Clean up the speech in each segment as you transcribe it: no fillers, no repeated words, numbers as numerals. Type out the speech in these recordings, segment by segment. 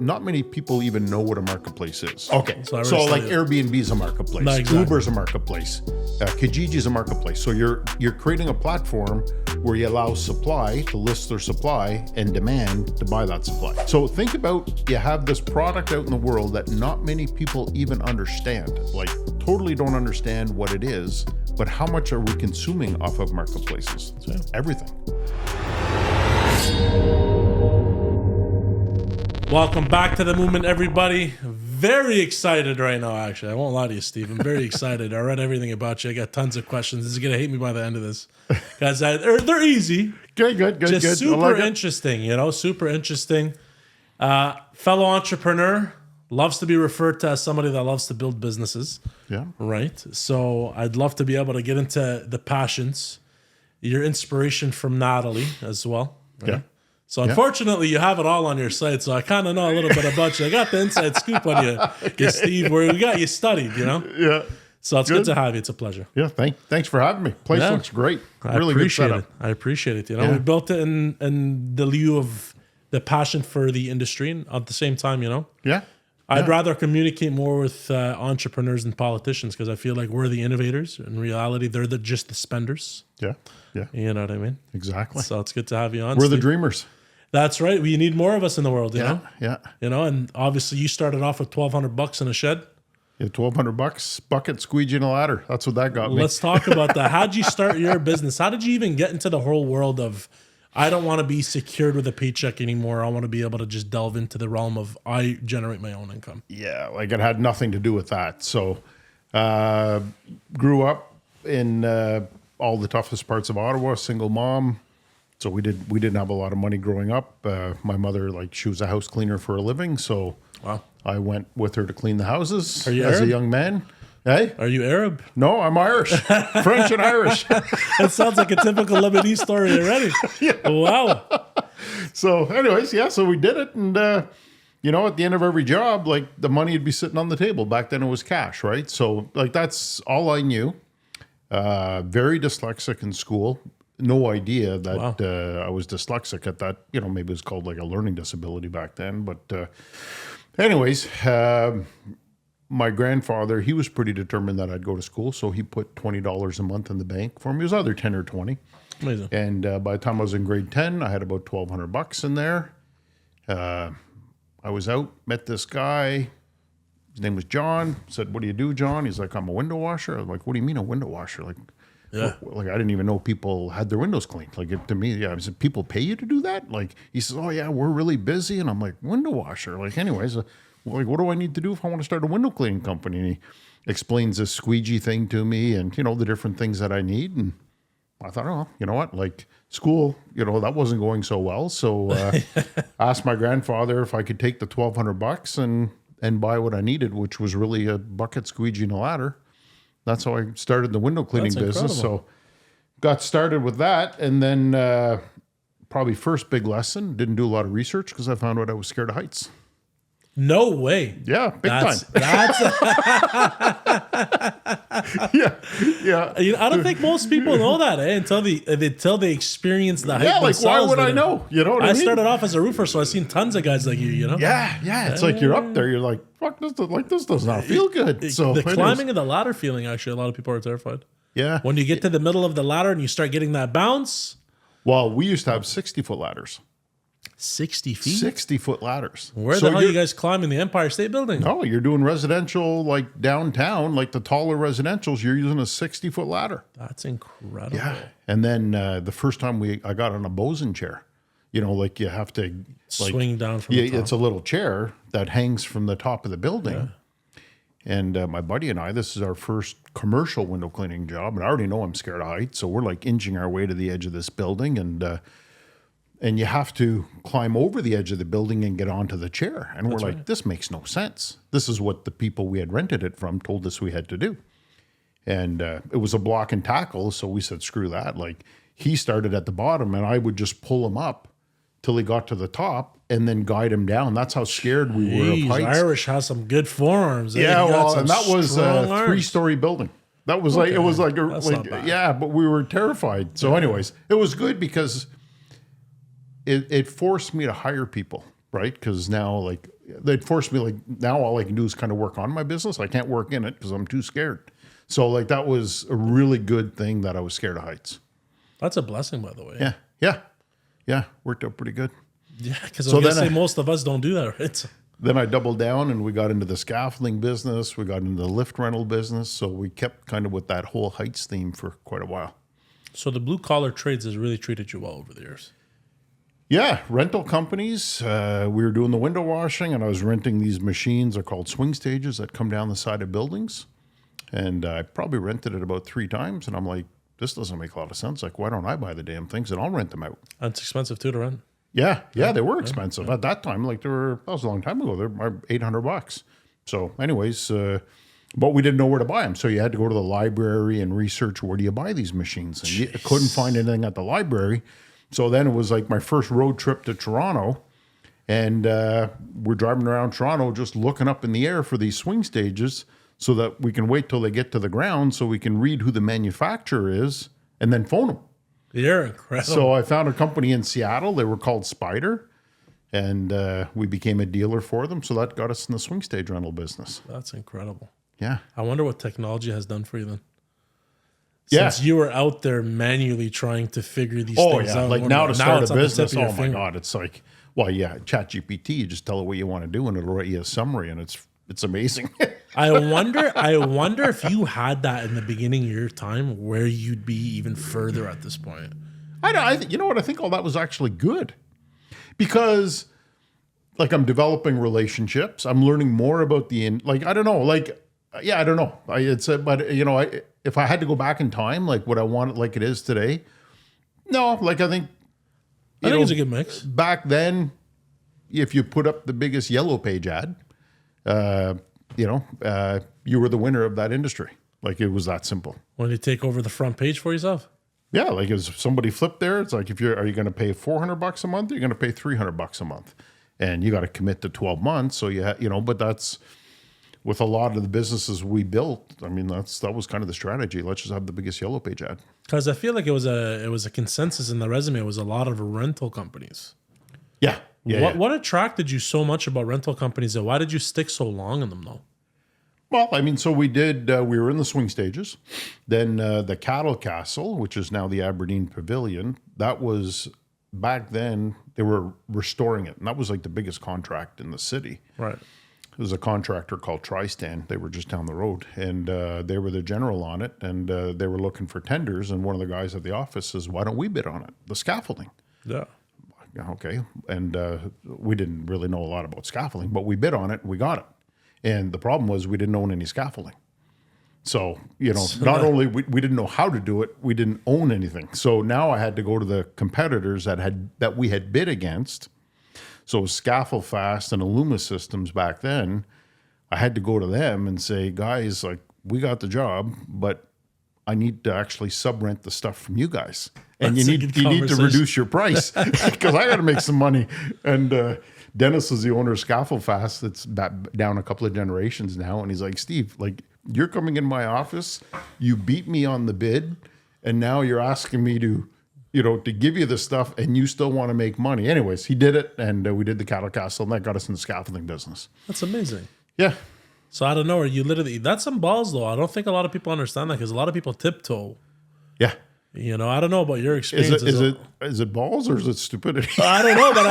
not many people even know what a marketplace is. Okay, so like it. Airbnb is a marketplace, No, exactly. Uber is a marketplace, Kijiji is a marketplace. So you're creating a platform where you allow supply to list their supply and demand to buy that supply. So think about, you have this product out in the world that not many people even understand, like totally don't understand what it is, but how much are we consuming off of marketplaces? Everything. Welcome back to the movement, everybody. Very excited right now, actually. I won't lie to you, Steve. I'm very excited. I read everything about you. I got tons of questions. This is going to hate me by the end of this. Guys, they're easy. Good. Just super interesting, super interesting. Fellow entrepreneur, loves to be referred to as somebody that loves to build businesses. Yeah. Right? So I'd love to be able to get into the passions, your inspiration from Natalie as well. Right? Yeah. So unfortunately, you have it all on your site. So I kind of know a little bit about you. I got the inside scoop on you, Steve, where we got you studied, Yeah. So it's good to have you. It's a pleasure. Yeah. Thanks for having me. Place looks great. Really good setup. I appreciate it. We built it in the lieu of the passion for the industry, and at the same time, Yeah. I'd rather communicate more with entrepreneurs and politicians because I feel like we're the innovators. In reality, they're just the spenders. Yeah. You know what I mean? Exactly. So it's good to have you on. We're Steve. the dreamers. That's right. We need more of us in the world, you know? Yeah. And obviously you started off with $1,200 in a shed. Yeah, $1,200, bucket, squeegee, and a ladder. That's what that got me. Let's talk about that. How'd you start your business? How did you even get into the whole world of, I don't want to be secured with a paycheck anymore. I want to be able to just delve into the realm of I generate my own income. Yeah, like it had nothing to do with that. So grew up in all the toughest parts of Ottawa, single mom. So we didn't have a lot of money growing up. My mother, she was a house cleaner for a living. So wow. I went with her to clean the houses Are you as Arab? a young man. Hey? Are you Arab? No, I'm Irish. French and Irish. That sounds like a typical Lebanese story already. Yeah. Wow. So anyways, so we did it. And, at the end of every job, the money would be sitting on the table. Back then it was cash, right? So that's all I knew. Very dyslexic in school. No idea that I was dyslexic at that. Maybe it was called a learning disability back then. But anyways, my grandfather, he was pretty determined that I'd go to school. So he put $20 a month in the bank for me. It was either 10 or 20. Amazing. And by the time I was in grade 10, I had about $1,200 in there. I was out, met this guy. His name was John. Said, "What do you do, John?" He's like, "I'm a window washer." I'm like, "What do you mean a window washer?" I didn't even know people had their windows cleaned. To me, I said, "People pay you to do that?" He says, "Oh yeah, we're really busy." And I'm like, "Window washer?" Anyways, what do I need to do if I want to start a window cleaning company? And he explains this squeegee thing to me and, the different things that I need. And I thought, oh, you know what? School, that wasn't going so well. So I asked my grandfather if I could take the $1,200 and buy what I needed, which was really a bucket, squeegee, and a ladder. That's how I started the window cleaning business. So got started with that. And then probably first big lesson, didn't do a lot of research because I found out I was scared of heights. No way. Yeah, big time. That's yeah. I don't think most people know that until they experience the height themselves. Why would I know? You know what I mean? I started off as a roofer, so I've seen tons of guys like you. Yeah. It's you're up there. You're like, fuck, this does not feel good. So the climbing of the ladder feeling, actually, a lot of people are terrified. Yeah. When you get to the middle of the ladder and you start getting that bounce. Well, we used to have 60-foot ladders. 60 feet? 60-foot ladders. Where the hell are you guys climbing the Empire State Building? No, you're doing residential downtown, the taller residentials. You're using a 60-foot ladder. That's incredible. Yeah. And then the first time I got on a bosun chair, you have to swing down from the top. It's a little chair that hangs from the top of the building. Yeah. And my buddy and I, this is our first commercial window cleaning job. And I already know I'm scared of heights. So we're inching our way to the edge of this building. And you have to climb over the edge of the building and get onto the chair. And we're like, this makes no sense. This is what the people we had rented it from told us we had to do. And it was a block and tackle. So we said, screw that. He started at the bottom and I would just pull him up till he got to the top and then guide him down. That's how scared we were of heights. Irish has some good forearms. Yeah, and that was a 3-story building. That was okay. It was yeah, but we were terrified. So anyways, it was good because it forced me to hire people, right? Because now they'd force me, like, now all I can do is kind of work on my business. I can't work in it because I'm too scared. So like that was a really good thing that I was scared of heights. That's a blessing, by the way. Yeah. Worked out pretty good. Yeah, because So I was then gonna say most of us don't do that, right? Then I doubled down and we got into the scaffolding business. We got into the lift rental business. So we kept kind of with that whole heights theme for quite a while. So the blue collar trades has really treated you well over the years. Yeah, rental companies. We were doing the window washing and I was renting these machines. They're called swing stages that come down the side of buildings. And I probably rented it about 3 times. And I'm like, this doesn't make a lot of sense. Like, why don't I buy the damn things and I'll rent them out? And it's expensive too to rent. Yeah, they were expensive at that time. Like that was a long time ago. They were $800. So anyways, but we didn't know where to buy them. So you had to go to the library and research, where do you buy these machines? And you couldn't find anything at the library. So then it was like my first road trip to Toronto. And we're driving around Toronto just looking up in the air for these swing stages so that we can wait till they get to the ground so we can read who the manufacturer is and then phone them. You're incredible. So I found a company in Seattle. They were called Spider. And we became a dealer for them. So that got us in the swing stage rental business. That's incredible. Yeah. I wonder what technology has done for you then. Yeah. Since you were out there manually trying to figure these things out. Like now to start it's a on the business, tip of your oh my finger. God, it's like, well, yeah, ChatGPT, you just tell it what you want to do and it'll write you a summary and it's amazing. I wonder if you had that in the beginning of your time, where you'd be even further at this point. You know what? I think all that was actually good because like I'm developing relationships. I'm learning more about I don't know. I don't know. But you know, if I had to go back in time, like would I want it like it is today? No, like I think it's a good mix. Back then, if you put up the biggest yellow page ad, you were the winner of that industry. Like it was that simple. When you take over the front page for yourself? Yeah, like if somebody flipped there, it's like are you going to pay $400 a month? Or are you going to pay $300 a month? And you got to commit to 12 months. So but that's with a lot of the businesses we built. I mean, that was kind of the strategy. Let's just have the biggest yellow page ad. Because I feel like it was a consensus in the resume. It was a lot of rental companies. Yeah. What attracted you so much about rental companies, and why did you stick so long in them though? Well, I mean, so we did, we were in the swing stages. Then the Cattle Castle, which is now the Aberdeen Pavilion, that was, back then, they were restoring it. And that was like the biggest contract in the city. Right. It was a contractor called Tristan. They were just down the road. And they were the general on it. And they were looking for tenders. And one of the guys at the office says, why don't we bid on it? The scaffolding. Yeah. Okay. And we didn't really know a lot about scaffolding, but we bid on it and we got it. And the problem was we didn't own any scaffolding. So, not only we didn't know how to do it, we didn't own anything. So now I had to go to the competitors that we had bid against. So Scaffold Fast and Illuma Systems back then, I had to go to them and say, guys, like we got the job, but I need to actually sub-rent the stuff from you guys. And you need to reduce your price because I got to make some money. And Dennis is the owner of Scaffold Fast. That's down a couple of generations now. And he's like, Steve, like you're coming in my office, you beat me on the bid, and now you're asking me to give you the stuff, and you still want to make money. Anyways, he did it, and we did the Cattle Castle, and that got us in the scaffolding business. That's amazing. Yeah. So out of nowhere, that's some balls though. I don't think a lot of people understand that because a lot of people tiptoe. Yeah. I don't know about your experience. Is it balls or is it stupidity? I don't know, but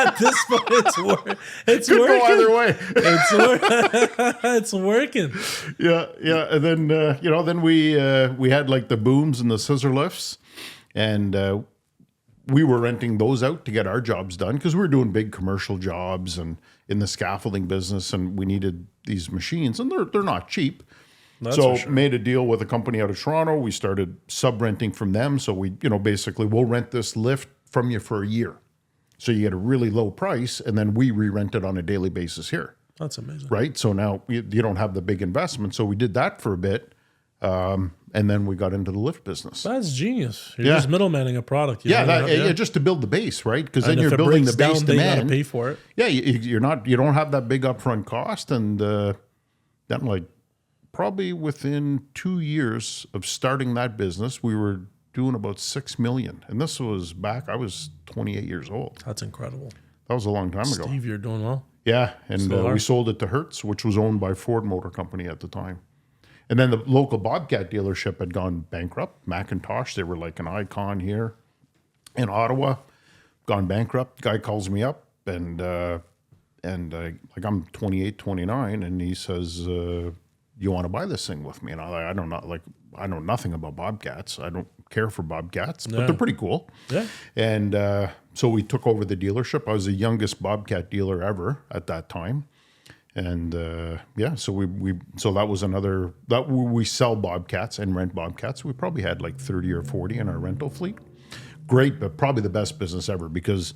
at this point, it's Could working. go either way. It's working. Yeah. And then then we had like the booms and the scissor lifts, and we were renting those out to get our jobs done because we were doing big commercial jobs and in the scaffolding business, and we needed these machines, and they're not cheap. That's so for sure. Made a deal with a company out of Toronto. We started sub-renting from them. So we, basically we'll rent this lift from you for a year. So you get a really low price, and then we re-rent it on a daily basis here. That's amazing. Right? So now you don't have the big investment. So we did that for a bit, and then we got into the lift business. That's genius. You're just middlemaning a product. Just to build the base, right? Because then you're building the base demand. You gotta pay for it. Yeah, you don't have that big upfront cost, and then like probably within 2 years of starting that business, we were doing about $6 million, and this was back. I was 28 years old. That's incredible. That was a long time ago. Steve, you're doing well. Yeah, and Still are. we sold it to Hertz, which was owned by Ford Motor Company at the time. And then the local Bobcat dealership had gone bankrupt. Macintosh, they were like an icon here in Ottawa, gone bankrupt. Guy calls me up and like I'm 28, 29, and he says, "You want to buy this thing with me?" And I don't know, like I know nothing about Bobcats. I don't care for Bobcats, but they're pretty cool. Yeah. And so we took over the dealership. I was the youngest Bobcat dealer ever at that time. And so so that was another that we sell Bobcats and rent Bobcats. We probably had like 30 or 40 in our rental fleet. Great, but probably the best business ever because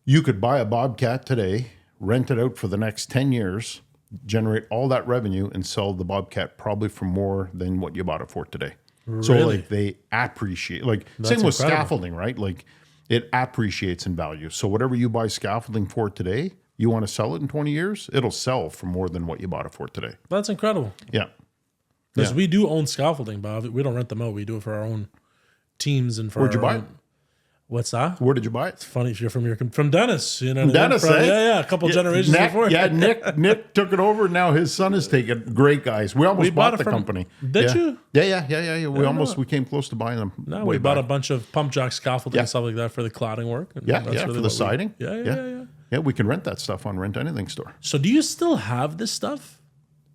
you could buy a Bobcat today, rent it out for the next 10 years, generate all that revenue, and sell the Bobcat probably for more than what you bought it for today. So Really? like they appreciate, like That's same with incredible. scaffolding, right? Like it appreciates in value. So whatever you buy scaffolding for today, you want to sell it in 20 years, it'll sell for more than what you bought it for today. That's incredible. Yeah. Because we do own scaffolding, Bob. We don't rent them out. We do it for our own teams and for Where'd you our buy own. it? What's that? Where did you buy it? Funny if you're from Dennis, you know. What I mean? Dennis, From- eh? Yeah, a couple generations Nick, before. Yeah, Nick took it over. Now his son is taking. Great guys. We almost bought bought it the from- company. Did Yeah. you? Yeah. We came close to buying them. No, way we bought back. a bunch of pump jack scaffolding and stuff like that for the cladding work. And Yeah, that's for really the what we- siding. Yeah. Yeah, we can rent that stuff on Rent Anything store. So do you still have this stuff?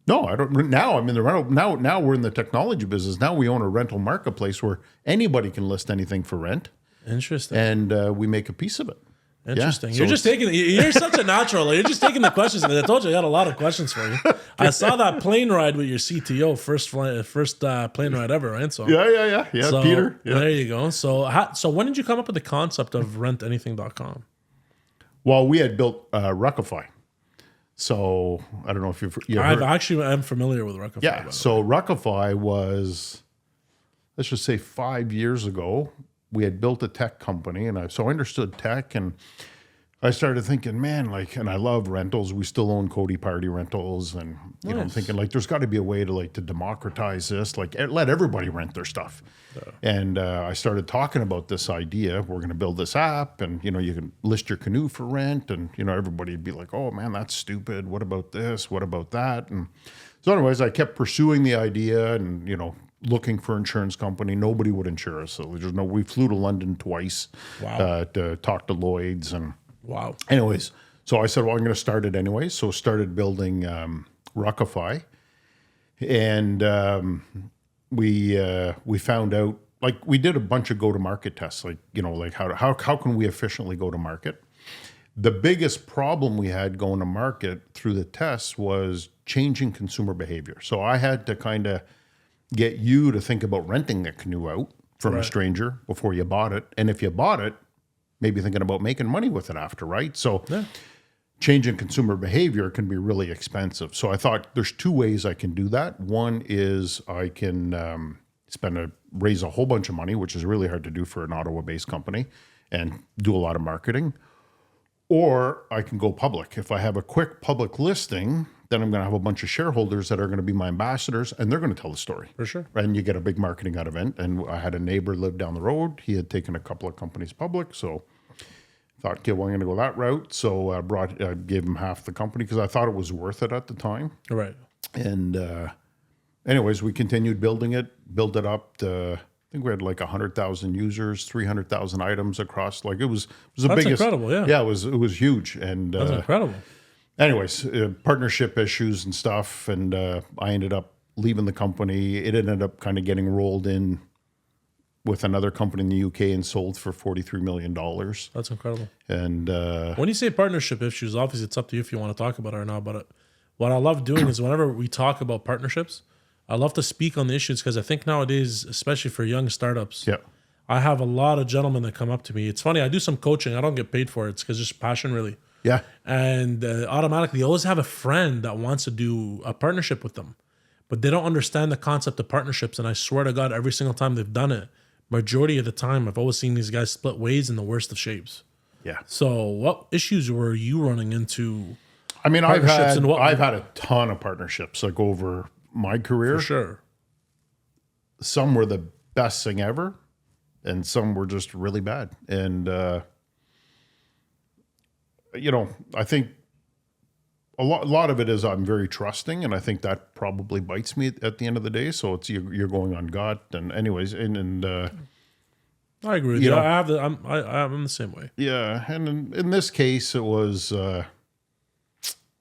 No, I don't. Now I'm in the rental. Now we're in the technology business. Now we own a rental marketplace where anybody can list anything for rent, Interesting. and we make a piece of it. Interesting. Yeah, You're so just taking. You're such a natural. You're just taking the questions. I told you I got a lot of questions for you. I saw that plane ride with your CTO, first plane ride ever, right? So Yeah. so Peter. Yeah. there you go. So when did you come up with the concept of rentanything.com? Well, we had built Ruckify. So I don't know if you heard. I'm familiar with Ruckify. by Yeah. the So Ruckify was, let's just say 5 years ago, we had built a tech company, and I understood tech, and I started thinking, man, like, and I love rentals. We still own Cody Party Rentals, and you know, I'm thinking like, there's got to be a way to democratize this, like, let everybody rent their stuff. And I started talking about this idea. We're going to build this app, and you know, you can list your canoe for rent, and you know, everybody'd be like, oh man, that's stupid. What about this? What about that? And so, anyways, I kept pursuing the idea, and you know, looking for insurance company. Nobody would insure us. So we flew to London twice to talk to Lloyd's and. Wow. Anyways, so I said, well, I'm going to start it anyway. So started building Ruckify, and we found out, like, we did a bunch of go-to-market tests, like, you know, like how can we efficiently go to market? The biggest problem we had going to market through the tests was changing consumer behavior. So I had to kind of get you to think about renting a canoe out from a stranger before you bought it, and if you bought it, maybe thinking about making money with it after, right? So changing consumer behavior can be really expensive. So I thought there's two ways I can do that. One is I can raise a whole bunch of money, which is really hard to do for an Ottawa-based company, and do a lot of marketing. Or I can go public. If I have a quick public listing, then I'm going to have a bunch of shareholders that are going to be my ambassadors, and they're going to tell the story. For sure. And you get a big marketing event. And I had a neighbor live down the road. He had taken a couple of companies public, so thought, okay, well, I'm going to go that route. So I gave him half the company because I thought it was worth it at the time. Right. And anyways, we continued building it, built it up to, I think we had like 100,000 users, 300,000 items across. Like it was the That's biggest. incredible, yeah. Yeah, it was huge. And That's incredible. anyways, partnership issues and stuff. And I ended up leaving the company. It ended up kind of getting rolled in with another company in the UK and sold for $43 million. That's incredible. And When you say partnership issues, obviously it's up to you if you want to talk about it or not. But what I love doing is whenever we talk about partnerships, I love to speak on the issues because I think nowadays, especially for young startups, yeah, I have a lot of gentlemen that come up to me. It's funny, I do some coaching. I don't get paid for it. It's because just passion, really. yeah, And automatically, they always have a friend that wants to do a partnership with them, but they don't understand the concept of partnerships. And I swear to God, every single time they've done it, majority of the time, I've always seen these guys split ways in the worst of shapes. yeah. So, what issues were you running into? I mean, I've Partnerships and what- had a ton of partnerships like over my career. For sure. Some were the best thing ever, and some were just really bad. And you know, I think a lot of it is I'm very trusting, and I think that probably bites me at the end of the day. So it's you're going on gut, and anyways, and I agree with you. I'm the same way. yeah, and in this case, it was a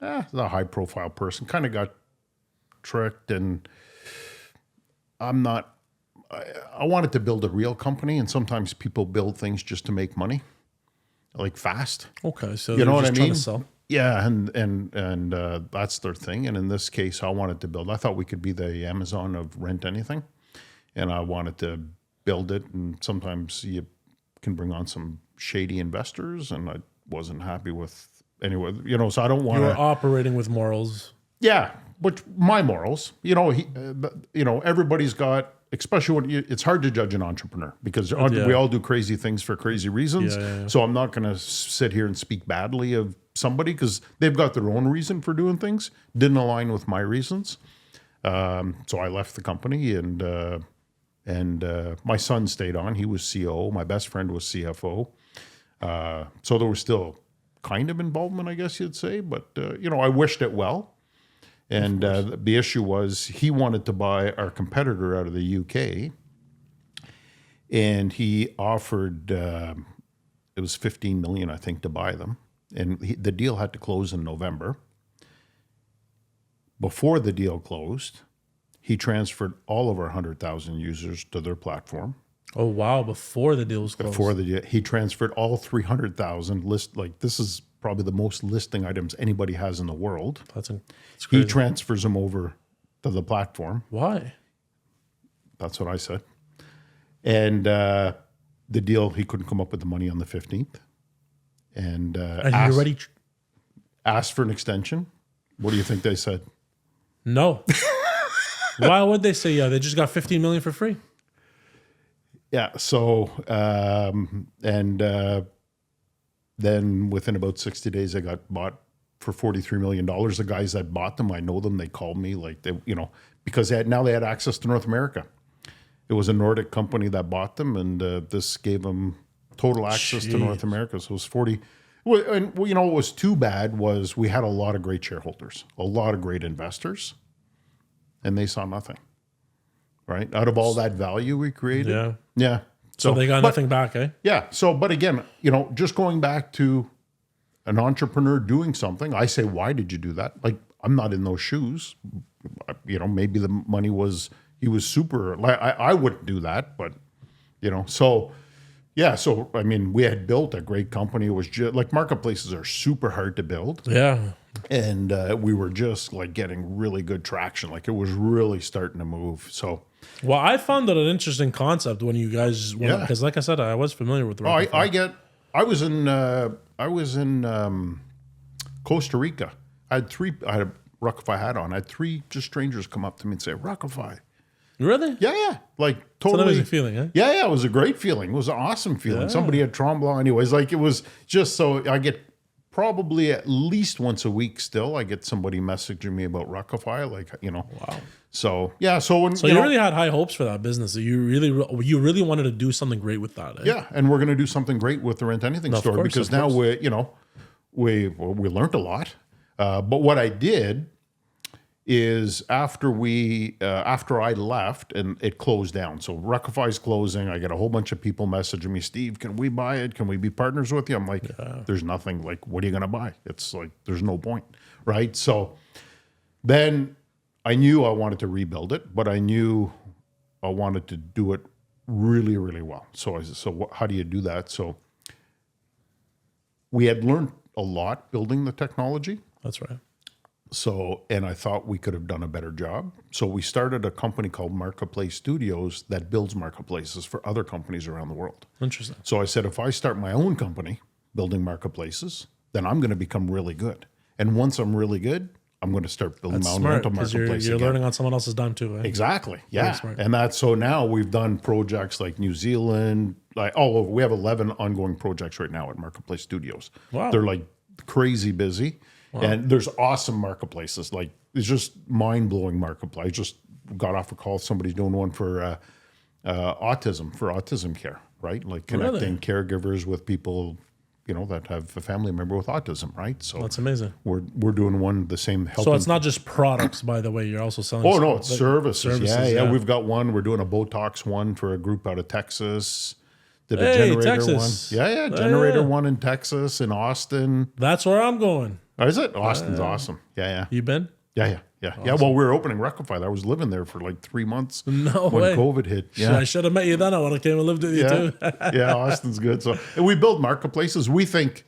high profile person kind of got tricked, and I'm not. I wanted to build a real company, and sometimes people build things just to make money, like fast. Okay, so You know what I trying mean? to sell. Yeah, and that's their thing. And in this case, I wanted to build. I thought we could be the Amazon of rent anything, and I wanted to build it. And sometimes you can bring on some shady investors, and I wasn't happy with anyway. You know, so I don't want You were to. operating with morals. Yeah, but my morals. You know, everybody's got. Especially when it's hard to judge an entrepreneur because we all do crazy things for crazy reasons. Yeah. So I'm not going to sit here and speak badly of somebody because they've got their own reason for doing things. Didn't align with my reasons. So I left the company and my son stayed on. He was COO. My best friend was CFO. So there was still kind of involvement, I guess you'd say. But, I wished it well. And the issue was he wanted to buy our competitor out of the UK, and he offered it was $15 million, I think, to buy them. And the deal had to close in November. Before the deal closed, he transferred all of our 100,000 users to their platform. Oh wow! Before the deal was closed. Before the deal, he transferred all 300,000 list. Like this is probably the most listing items anybody has in the world. That's he transfers them over to the platform. Why? That's what I said. And the deal, he couldn't come up with the money on the 15th. And asked for an extension. What do you think they said? No. Why would they say yeah? They just got 15 million for free. Yeah. So, then within about 60 days, I got bought for $43 million. The guys that bought them, I know them. They called me like they, because they had access to North America. It was a Nordic company that bought them, and this gave them total access to North America. So it was 40. And what was too bad was we had a lot of great shareholders, a lot of great investors, and they saw nothing. Right? Out of all that value we created. Yeah. Yeah. So they got nothing back, eh? Yeah. So, but again, just going back to an entrepreneur doing something, I say, why did you do that? Like, I'm not in those shoes. Maybe the money he was super, I wouldn't do that, but, so, yeah. So, I mean, we had built a great company. It was just like marketplaces are super hard to build. Yeah. And we were just like getting really good traction. Like it was really starting to move. So, well, I found that an interesting concept when you guys went, because like I said, I was familiar with Ruckify. I was in Costa Rica. I had a Ruckify hat on. I had three just strangers come up to me and say, Ruckify. Really? Yeah. Like totally. It's an amazing feeling, eh? Yeah. It was a great feeling. It was an awesome feeling. Yeah. Somebody had Tremblant. Anyways, like it was just so I get probably at least once a week still, I get somebody messaging me about Ruckify, Wow. So, yeah. So when you really had high hopes for that business. You really wanted to do something great with that. Eh? Yeah. And we're going to do something great with the Rent Anything store because now we learned a lot. But what I did is after I left and it closed down. So Ruckify's closing. I get a whole bunch of people messaging me, Steve, can we buy it? Can we be partners with you? I'm like, There's nothing. Like, what are you going to buy? It's like, there's no point. Right. So then I knew I wanted to rebuild it, but I knew I wanted to do it really, really well. So I said, how do you do that? So we had learned a lot building the technology. That's right. So, and I thought we could have done a better job. So we started a company called Marketplace Studios that builds marketplaces for other companies around the world. Interesting. So I said, if I start my own company building marketplaces, then I'm going to become really good. And once I'm really good, I'm going to start building my own rental marketplace. You're learning on someone else's dime too, eh? Exactly. Yeah. And so now we've done projects like New Zealand, like all over. We have 11 ongoing projects right now at Marketplace Studios. Wow. They're like crazy busy. Wow. And there's awesome marketplaces. Like it's just mind-blowing marketplace. I just got off a call. Somebody's doing one for autism care, right? Like connecting caregivers with people, that have a family member with autism, right? So That's amazing. we're doing one the same helping. So it's not just products, by the way. You're also selling. Oh no, it's like, services. Yeah. yeah. We've got one. We're doing a Botox one for a group out of Texas. Did a Hey, generator Texas. one. Yeah. Generator yeah. one in Texas, in Austin. That's where I'm going. Oh, is it? Austin's awesome. Yeah. You been? Yeah. Yeah. Well, we were opening Ruckify. I was living there for like 3 months No when way. COVID hit. Yeah. I should have met you then. I would have came and lived with you too. Yeah, Austin's good. So and we build marketplaces. We think,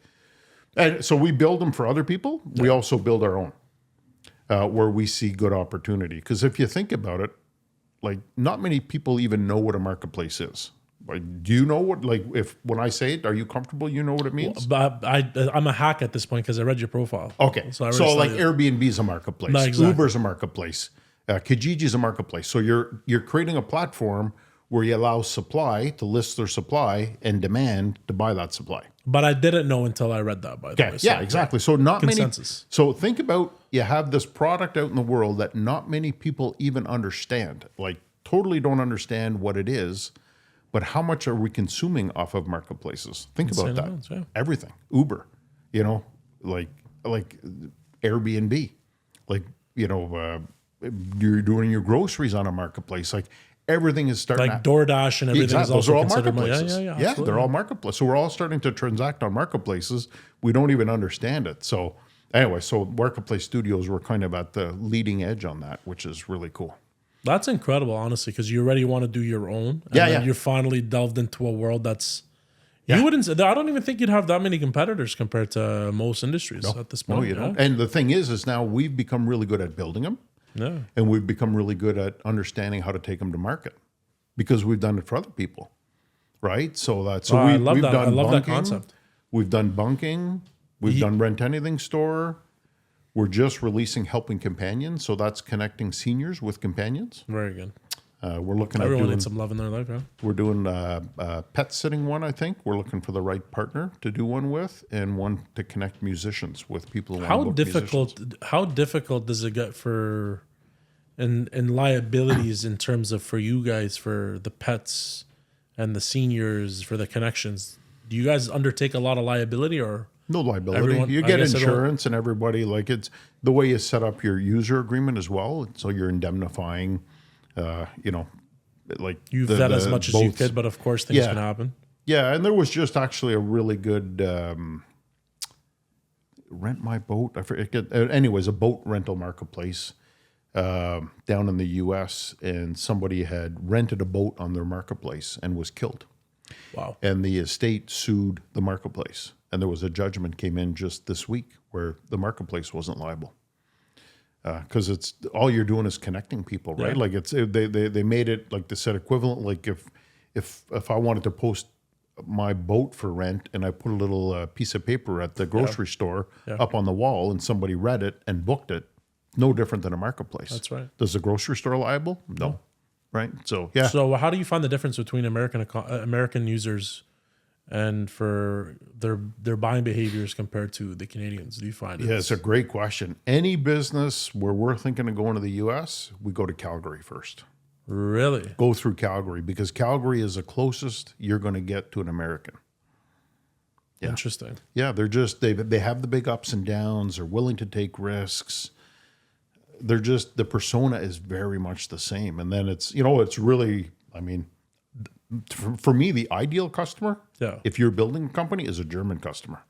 and so we build them for other people. We also build our own, where we see good opportunity. Because if you think about it, like not many people even know what a marketplace is. Like, do you know what? Like, if when I say it, are you comfortable? You know what it means? But I'm a hack at this point because I read your profile. Okay, So, I so like studied it. Airbnb is a marketplace. No, exactly. Uber's a marketplace. Kijiji is a marketplace. So you're creating a platform where you allow supply to list their supply and demand to buy that supply. But I didn't know until I read that, by the way. So, Yeah, exactly. So not Consensus. many. So think about you have this product out in the world that not many people even understand. Like totally don't understand what it is. But how much are we consuming off of marketplaces? Think about that. amounts, yeah. Everything. Uber, like Airbnb, like you're doing your groceries on a marketplace. Like everything is starting. Like DoorDash and everything is Exactly. Those also are all considered marketplaces. Yeah, they're absolutely. all marketplaces. So we're all starting to transact on marketplaces. We don't even understand it. So anyway, so Marketplace Studios were kind of at the leading edge on that, which is really cool. That's incredible, honestly, because you already want to do your own. And Yeah, then yeah. You're finally delved into a world that's. Yeah. You wouldn't. I don't even think you'd have that many competitors compared to most industries at this point. No, you don't. And the thing is now we've become really good at building them. Yeah. And we've become really good at understanding how to take them to market because we've done it for other people, right? So that's so I we, love we've that. done I love that Bunking, concept. We've done Bunking. We've done Rent Anything Store. We're just releasing Helping Companions, so that's connecting seniors with companions. Very good. We're looking Everyone at doing. needs some love in their life, yeah. We're doing pet sitting one. I think we're looking for the right partner to do one with, and one to connect musicians with people who want to book musicians. How difficult does it get for in liabilities in terms of for you guys for the pets and the seniors for the connections? Do you guys undertake a lot of liability or? No liability. Everyone- You I get guess insurance and everybody, like it's the way you set up your user agreement as well. So you're indemnifying, like You the- vet as the much as you boats. could, but of course things Yeah. can happen. Yeah, and there was just actually a really good Rent My Boat. I forget. Anyways, a boat rental marketplace down in the U.S. and somebody had rented a boat on their marketplace and was killed. Wow. And the estate sued the marketplace. And there was a judgment came in just this week where the marketplace wasn't liable. Because it's all you're doing is connecting people, right? Yeah. Like they made it like they said equivalent. Like if I wanted to post my boat for rent and I put a little piece of paper at the grocery store up on the wall and somebody read it and booked it, no different than a marketplace. That's right. Does the grocery store liable? No. Right. So yeah. So how do you find the difference between American users and for their buying behaviors compared to the Canadians? Do you find it? Yeah, it's a great question. Any business where we're thinking of going to the U.S., we go to Calgary first. Really? Go through Calgary because Calgary is the closest you're going to get to an American. Yeah. Interesting. Yeah, they're just they have the big ups and downs. They're willing to take risks. They're just the persona is very much the same. And then it's it's really for me the ideal customer. Yeah. If you're building a company, is a German customer.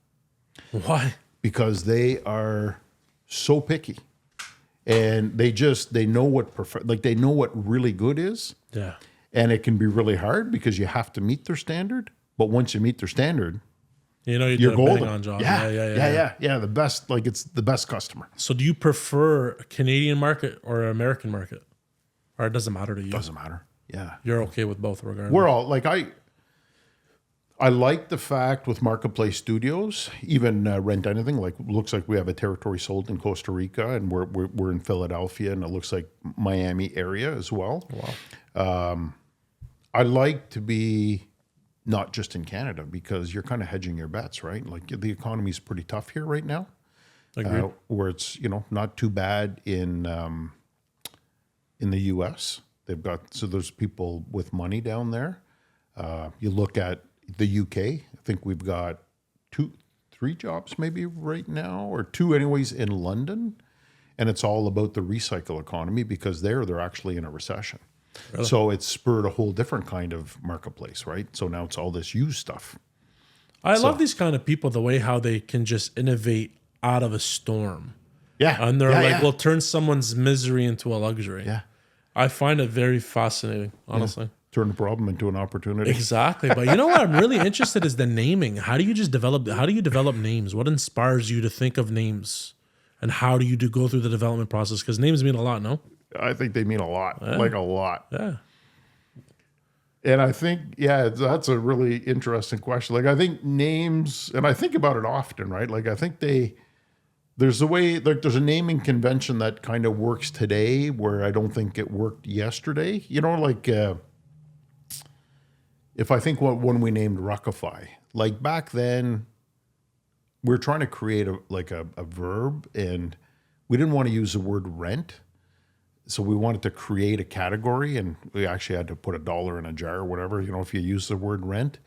Why? Because they are so picky and they know what they know what really good is. Yeah. And it can be really hard because you have to meet their standard. But once you meet their standard, You know, you you're did a bang golden. on job. Yeah. The best, like it's the best customer. So do you prefer a Canadian market or an American market? Or it doesn't matter to you? Doesn't matter. Yeah. You're okay with both regardless? We're all like, I like the fact with Marketplace Studios, even Rent Anything, like looks like we have a territory sold in Costa Rica and we're in Philadelphia and it looks like Miami area as well. Wow. I like to be not just in Canada because you're kind of hedging your bets, right? Like the economy is pretty tough here right now. Agreed. Where it's, not too bad in the US. There's people with money down there. You look at the UK, I think we've got 3 jobs maybe right now, or 2 anyways in London. And it's all about the recycle economy because they're actually in a recession. Really? So it's spurred a whole different kind of marketplace, right? So now it's all this used stuff. I love these kind of people, the way how they can just innovate out of a storm. Yeah. And they're yeah, like, yeah. we'll turn someone's misery into a luxury. Yeah. I find it very fascinating, honestly. Turn the problem into an opportunity. Exactly. But you know what I'm really interested is the naming. How do you develop names? What inspires you to think of names? And how do you go through the development process? Because names mean a lot, no? I think they mean a lot, like a lot. Yeah. And I think, yeah, that's a really interesting question. Like, I think names, and I think about it often, right? Like, I think there's a naming convention that kind of works today where I don't think it worked yesterday. You know, like, if I think when we named Ruckify, like back then, we were trying to create a verb, and we didn't want to use the word rent. So we wanted to create a category, and we actually had to put $1 in a jar or whatever, you know, if you use the word rent.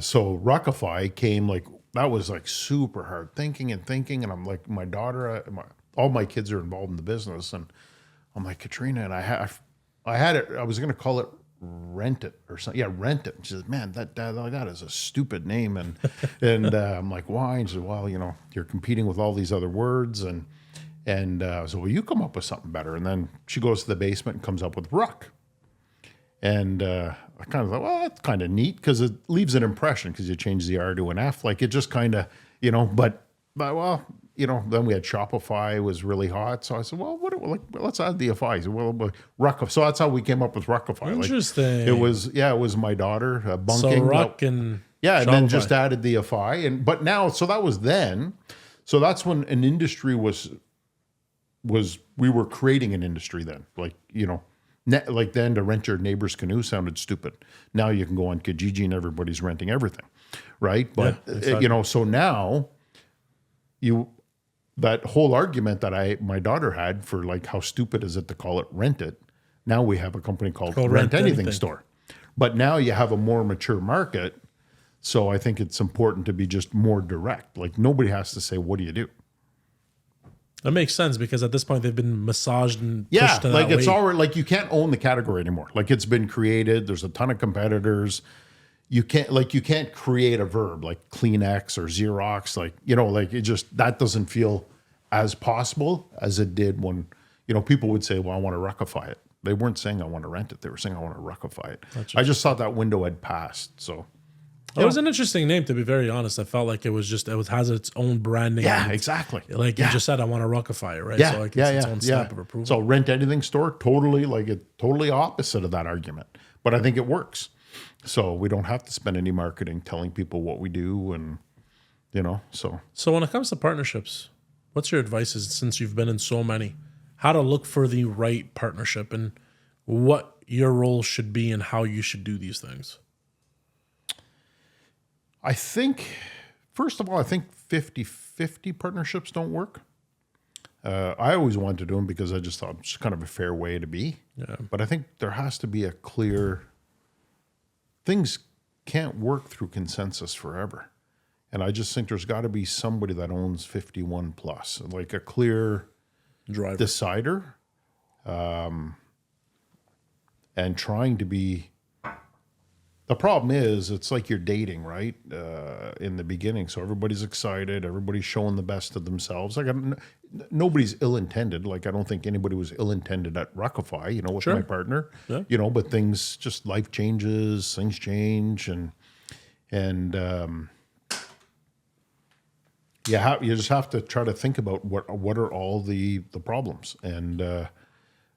So Ruckify came that was super hard thinking. And I'm like, my daughter, all my kids are involved in the business. And I'm like, Katrina, and I was going to call it Rent It or something. Yeah, Rent It. And she says, man, that is a stupid name. And I'm like, why? And she said, well, you know, you're competing with all these other words. And so, well, you come up with something better. And then she goes to the basement and comes up with Ruck. And I kind of thought, well, that's kind of neat because it leaves an impression because you change the R to an F. Like it just kind of, you know, but well, you know, then we had Shopify was really hot. So I said, well, let's add the FI. So, well, Ruckify. So that's how we came up with Ruckify. Interesting. Like, it was my daughter, Bunking. So Ruck and yeah, and Shopify. then just added the FI. But now, so that was then. So that's when an industry was we were creating an industry then. Like, you know, like then to rent your neighbor's canoe sounded stupid. Now you can go on Kijiji and everybody's renting everything, right? But, yeah, exactly. you know, so now that whole argument that my daughter had for like, how stupid is it to call it Rent It? Now we have a company called Rent Anything Store. But now you have a more mature market. So I think it's important to be just more direct. Like nobody has to say, what do you do? That makes sense because at this point they've been massaged and yeah, pushed to like that it's way. already like you can't own the category anymore. Like it's been created. There's a ton of competitors. You can't create a verb like Kleenex or Xerox. Like, you know, like it just, that doesn't feel as possible as it did when, you know, people would say, well, I want to Ruckify it. They weren't saying I want to rent it. They were saying I want to Ruckify it. I just thought that window had passed. So it was an interesting name, to be very honest. I felt like it has its own branding. yeah, exactly. Like you just said, I want to Ruckify it, right? Yeah, So like it's its own stamp of approval. So Rent Anything Store, totally opposite of that argument. But I think it works. So we don't have to spend any marketing telling people what we do, and you know, so when it comes to partnerships, what's your advice since you've been in so many? How to look for the right partnership and what your role should be and how you should do these things? I think, first of all, 50-50 partnerships don't work. I always wanted to do them because I just thought it's kind of a fair way to be. Yeah. But I think there has to be a clear, things can't work through consensus forever. And I just think there's got to be somebody that owns 51 plus, like a clear Driver. decider, and trying to be. The problem is, it's like you're dating, right? In the beginning, so everybody's excited, everybody's showing the best of themselves. Like nobody's ill-intended. Like I don't think anybody was ill-intended at Ruckify, you know, with my partner. Yeah. You know, but things just life changes, things change, and you just have to try to think about what are all the problems and.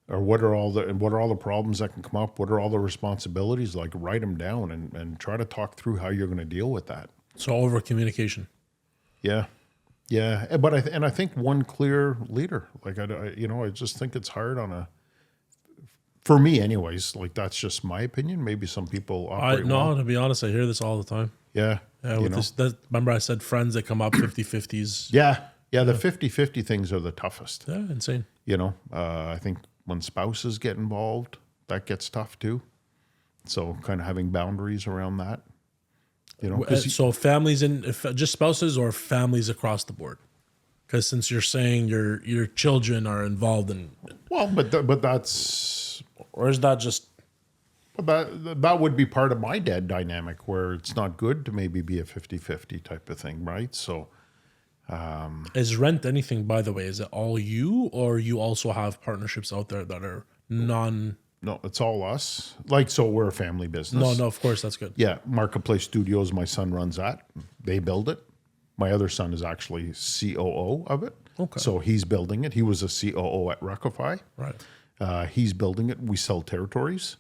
Or what are all the problems that can come up? What are all the responsibilities? Like write them down and try to talk through how you're going to deal with that. So over communication. Yeah. But I think one clear leader. Like I just think it's hard for me anyways. Like that's just my opinion. Maybe some people operate well. To be honest, I hear this all the time. Yeah. Remember I said friends that come up 50-50s. Yeah. The 50-50 things are the toughest. Yeah, insane. You know, I think. When spouses get involved, that gets tough too. So kind of having boundaries around that. You know, 'cause So families and if just spouses or families across the board? Because since you're saying your children are involved in, well, but that's or is that just that would be part of my dad dynamic where it's not good to maybe be a 50-50 type of thing, right? So is rent anything? By the way, is it all you, or you also have partnerships out there that are non? no, it's all us. Like, so we're a family business. No, of course that's good. Yeah, Marketplace Studios, my son runs that. They build it. My other son is actually COO of it. Okay. So he's building it. He was a COO at Ruckify. Right. He's building it. We sell territories.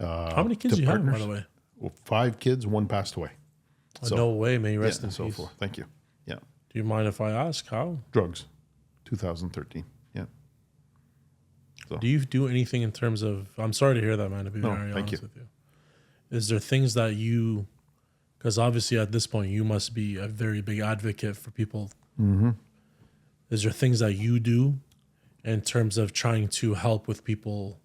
How many kids do you have, by the way? Well, 5 kids, 1 passed away. No way. May you rest Yeah, in so peace. forth. Thank you. Yeah. Do you mind if I ask how? Drugs, 2013. Yeah. Do you do anything in terms of? I'm sorry to hear that, man. To be No, very thank honest you. with you, is there things that you? Because obviously at this point you must be a very big advocate for people. Mm-hmm. Is there things that you do in terms of trying to help with people?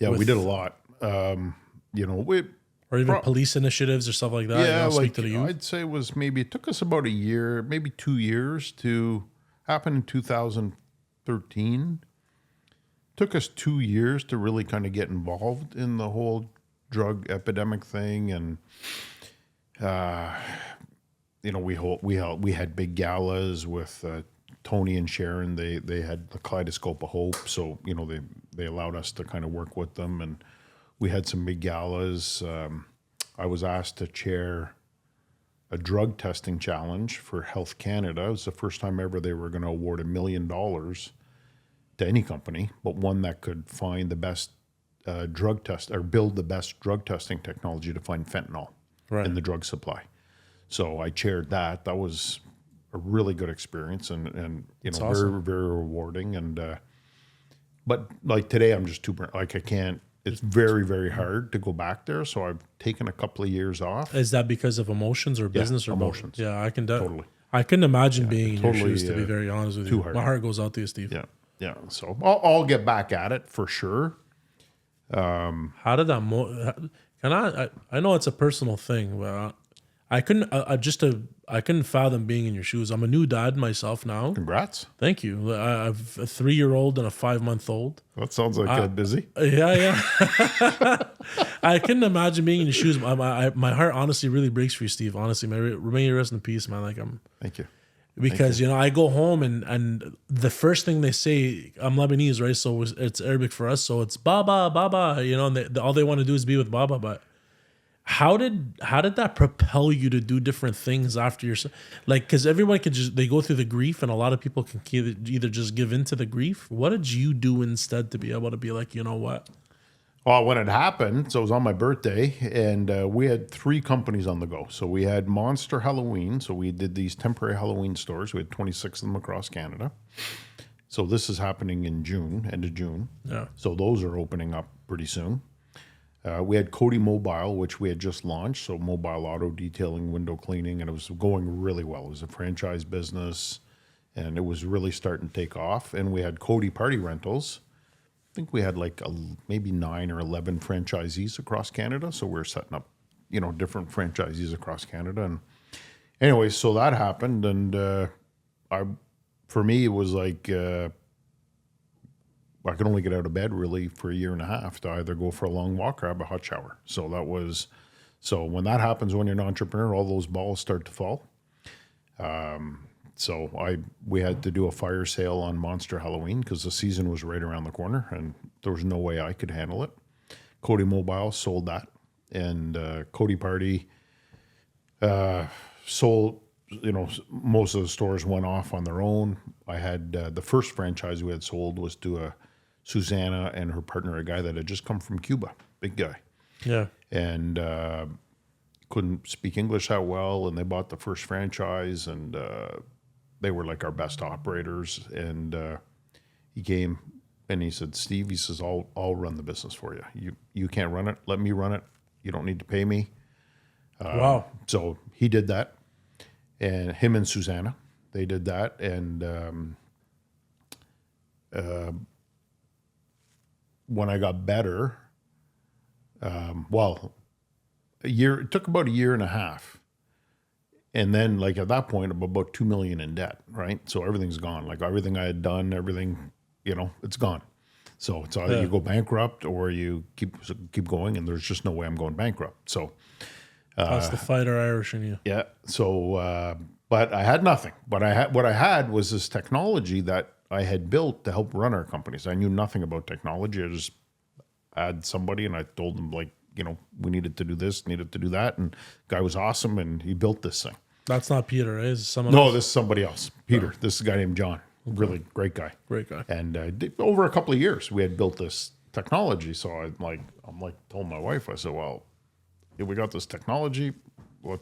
Yeah, we With- did a lot. You know, Or even police initiatives or stuff like that. yeah, Speak like to the youth. I'd say it took us about a year, maybe 2 years to happen in 2013. Took us 2 years to really kind of get involved in the whole drug epidemic thing, and you know, we had big galas with Tony and Sharon. They had the Kaleidoscope of Hope, so you know they allowed us to kind of work with them, and we had some big galas. I was asked to chair a drug testing challenge for Health Canada. It was the first time ever they were going to award $1 million to any company, but one that could find the best drug test or build the best drug testing technology to find fentanyl in the drug supply. So I chaired that. That was a really good experience and you know, awesome. very, very rewarding. And but like today, I'm just I can't. It's very, very hard to go back there. So I've taken a couple of years off. Is that because of emotions or business or emotions. both? Yeah, I can Totally. I couldn't imagine being in totally, your shoes. To be very honest with you, too hard. my heart goes out to you, Steve. Yeah, yeah. So I'll get back at it for sure. How did that? Can I know it's a personal thing, but I couldn't. I couldn't fathom being in your shoes. I'm a new dad myself now. Congrats. Thank you. I have a 3-year-old and a 5-month-old. That sounds like busy. Yeah. I couldn't imagine being in your shoes. My heart honestly really breaks for you, Steve. Honestly, may you rest in peace, man. Like Thank you. because you know I go home and the first thing they say, I'm Lebanese, right? So it's Arabic for us. So it's Baba, you know, and all they want to do is be with Baba. But how did that propel you to do different things after your like? Because everyone could they go through the grief, and a lot of people can either just give in to the grief. What did you do instead to be able to be like, you know what? Well, when it happened, so it was on my birthday, and we had 3 companies on the go. So we had Monster Halloween. So we did these temporary Halloween stores. We had 26 of them across Canada. So this is happening in June, end of June. Yeah. So those are opening up pretty soon. We had Cody Mobile, which we had just launched. So mobile auto detailing, window cleaning, and it was going really well. It was a franchise business, and it was really starting to take off. And we had Cody Party Rentals. I think we had like maybe 9 or 11 franchisees across Canada. So we're setting up, you know, different franchisees across Canada. And anyway, so that happened. And for me, it was like I could only get out of bed really for a year and a half to either go for a long walk or have a hot shower. So so when that happens, when you're an entrepreneur, all those balls start to fall. So we had to do a fire sale on Monster Halloween because the season was right around the corner and there was no way I could handle it. Cody Mobile sold that, and Cody Party sold, you know, most of the stores went off on their own. I had the first franchise we had sold was to Susanna and her partner, a guy that had just come from Cuba, big guy. Yeah. And couldn't speak English that well, and they bought the first franchise, and they were like our best operators. And he came and he said, "Steve," he says, "I'll run the business for you. You can't run it. Let me run it. You don't need to pay me." Wow. So he did that, and him and Susanna, they did that, and when I got better, well, it took about a year and a half. And then like at that point, I'm about 2 million in debt, right? So everything's gone. Like everything I had done, everything, it's gone. So it's either you go bankrupt or you keep going, and there's just no way I'm going bankrupt. So that's the fighter Irish in you. yeah. So, but I had nothing. But what I had was this technology that I had built to help run our companies. I knew nothing about technology. I just had somebody, and I told them like, we needed to do this, needed to do that, and the guy was awesome, and he built this thing. That's not Peter, right? Is someone No, else? this is somebody else. Peter. This is a guy named John. Really great guy. Great guy. And over a couple of years, we had built this technology. So I'm like, told my wife, I said, well, if we got this technology, we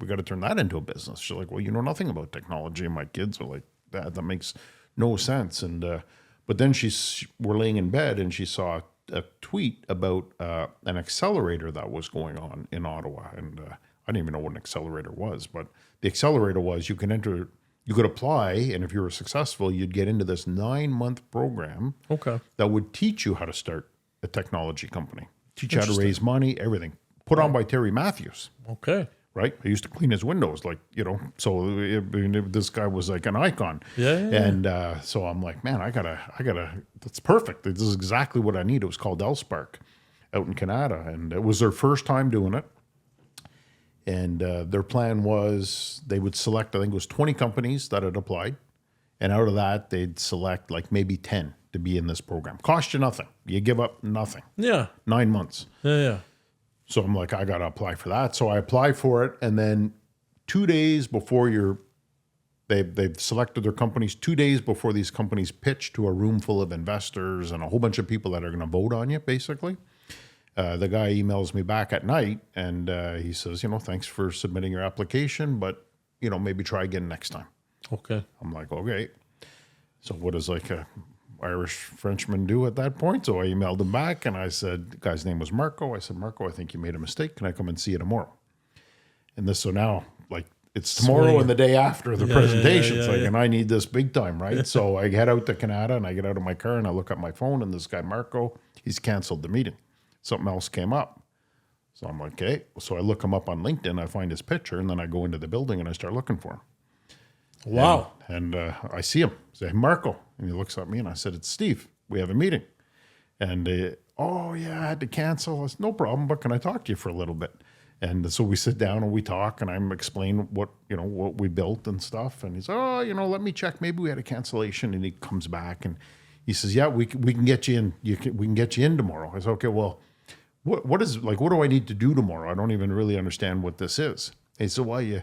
got to turn that into a business. She's like, well, you know nothing about technology. And my kids are like, that makes no sense. And but then we're laying in bed, and she saw a tweet about an accelerator that was going on in Ottawa. And I didn't even know what an accelerator was, but the accelerator was you could apply, and if you were successful, you'd get into this 9-month program that would teach you how to start a technology company, teach you how to raise money, everything. Put on by Terry Matthews. Okay. Right? I used to clean his windows, so this guy was like an icon. Yeah. And so I'm like, man, I gotta, that's perfect. This is exactly what I need. It was called Elspark out in Canada, and it was their first time doing it. And their plan was they would select, I think it was 20 companies that had applied. And out of that, they'd select like maybe 10 to be in this program. Cost you nothing. You give up nothing. Yeah. 9 months. Yeah. So I'm like, I got to apply for that. So I apply for it. And then 2 days before they've selected their companies, 2 days before these companies pitch to a room full of investors and a whole bunch of people that are going to vote on you, basically. The guy emails me back at night, and he says, thanks for submitting your application, but, maybe try again next time. Okay. I'm like, okay. So what does like a Irish Frenchman do at that point? So I emailed him back, and I said, the guy's name was Marco. I said, Marco, I think you made a mistake. Can I come and see you tomorrow? And so now, like, it's tomorrow and the day after the presentation. And I need this big time, right? So I head out to Canada, and I get out of my car, and I look at my phone, and this guy, Marco, he's canceled the meeting. Something else came up. So I'm like, okay. So I look him up on LinkedIn. I find his picture, and then I go into the building, and I start looking for him. Wow. And I see him. I say, hey, Marco. And he looks at me, and I said, it's Steve. We have a meeting. And, oh, yeah, I had to cancel. I said, no problem, but can I talk to you for a little bit? And so we sit down and we talk, and I'm explaining what we built and stuff. And he's, oh, let me check. Maybe we had a cancellation. And he comes back, and he says, yeah, we can get you in. We can get you in tomorrow. I said, okay, well, what do I need to do tomorrow? I don't even really understand what this is. He said, well, you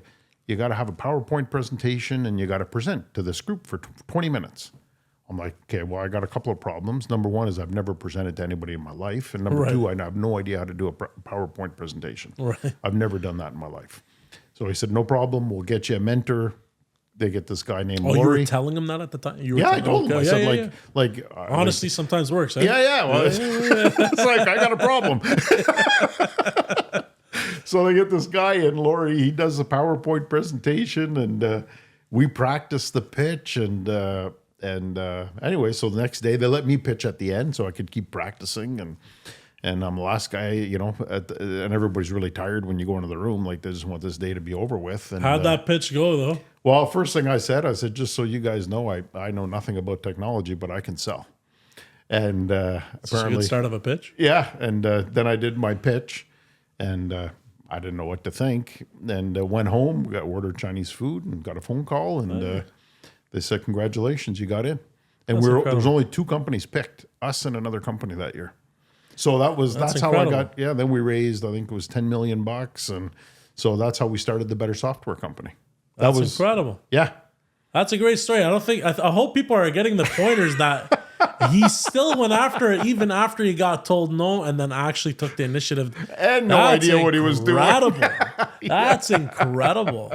got to have a PowerPoint presentation, and you got to present to this group for 20 minutes. I'm like, okay, well, I got a couple of problems. Number one is I've never presented to anybody in my life. And number two, I have no idea how to do a PowerPoint presentation. Right. I've never done that in my life. So he said, no problem. We'll get you a mentor. They get this guy named Laurie. You were telling him that at the time? I told him. I said, honesty sometimes works. Eh? Yeah. Well, it's like, I got a problem. So they get this guy in, Laurie. He does a PowerPoint presentation, and we practice the pitch. And anyway, so the next day they let me pitch at the end so I could keep practicing. And I'm the last guy, and everybody's really tired when you go into the room. Like, they just want this day to be over with. And, how'd that pitch go, though? Well, first thing I said, just so you guys know, I know nothing about technology, but I can sell. And apparently, a good start of a pitch. Yeah, and then I did my pitch, and I didn't know what to think. And went home, got ordered Chinese food, and got a phone call, and they said, "Congratulations, you got in." And there was only 2 companies picked, us and another company that year. So that's how I got. Yeah, then we raised, I think it was $10 million, and so that's how we started the Better Software Company. That was incredible. Yeah. That's a great story. I hope people are getting the pointers that he still went after it, even after he got told no, and then actually took the initiative. And no idea what he was doing. That's incredible.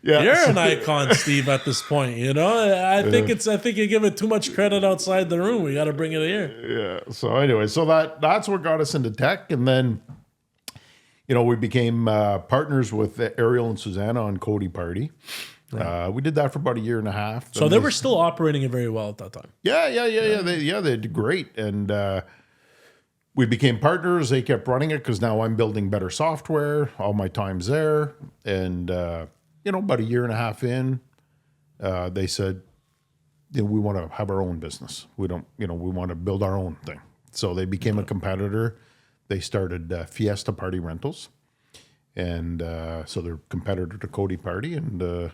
Yeah. You're an icon, Steve, at this point. I think you give it too much credit outside the room. We got to bring it here. Yeah. So anyway, that's what got us into tech, and then we became partners with Ariel and Susanna on Cody Party. Right. We did that for about a year and a half. So they were still operating it very well at that time. Yeah. They did great, and we became partners. They kept running it because now I'm building better software. All my time's there. And, about a year and a half in, they said, we want to have our own business. We don't, we want to build our own thing. So they became a competitor. They started Fiesta Party Rentals. And so they're competitor to Cody Party. And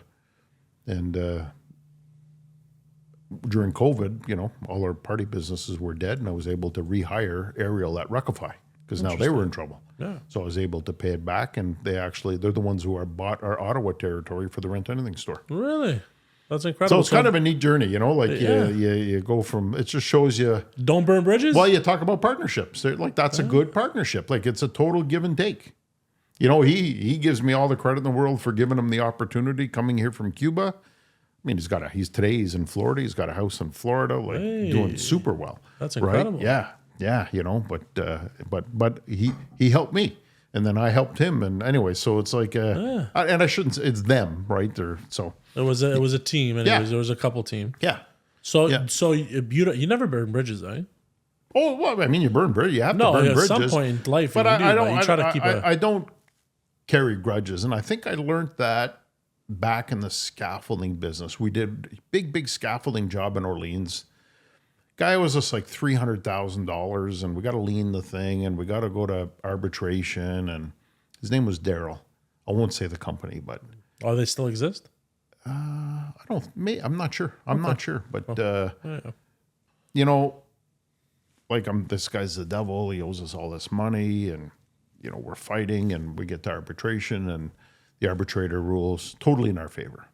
during COVID, all our party businesses were dead, and I was able to rehire Ariel at Ruckify because now they were in trouble. Yeah. So I was able to pay it back, and they're the ones who bought our Ottawa territory for the Rent Anything store. Really? That's incredible. So it's kind of a neat journey, you go from, it just shows you. Don't burn bridges? Well, you talk about partnerships. That's a good partnership. Like, it's a total give and take. He gives me all the credit in the world for giving him the opportunity coming here from Cuba. I mean, he's in Florida. He's got a house in Florida, doing super well. That's incredible. Right? Yeah. But he helped me, and then I helped him. And anyway, so it's like, and I shouldn't say it's them, right? It was a team, and there was a couple team. Yeah. So you never burn bridges, eh? Oh, well, I mean, you burn bridges. You have to burn bridges. At some point in life, but I don't carry grudges, and I think I learned that back in the scaffolding business. We did a big scaffolding job in Orleans. Guy was just like $300,000, and we got to lien the thing, and we got to go to arbitration. And his name was Daryl. I won't say the company, but they still exist? I'm not sure. Not sure, but this guy's the devil. He owes us all this money, and we're fighting, and we get to arbitration, and the arbitrator rules totally in our favor.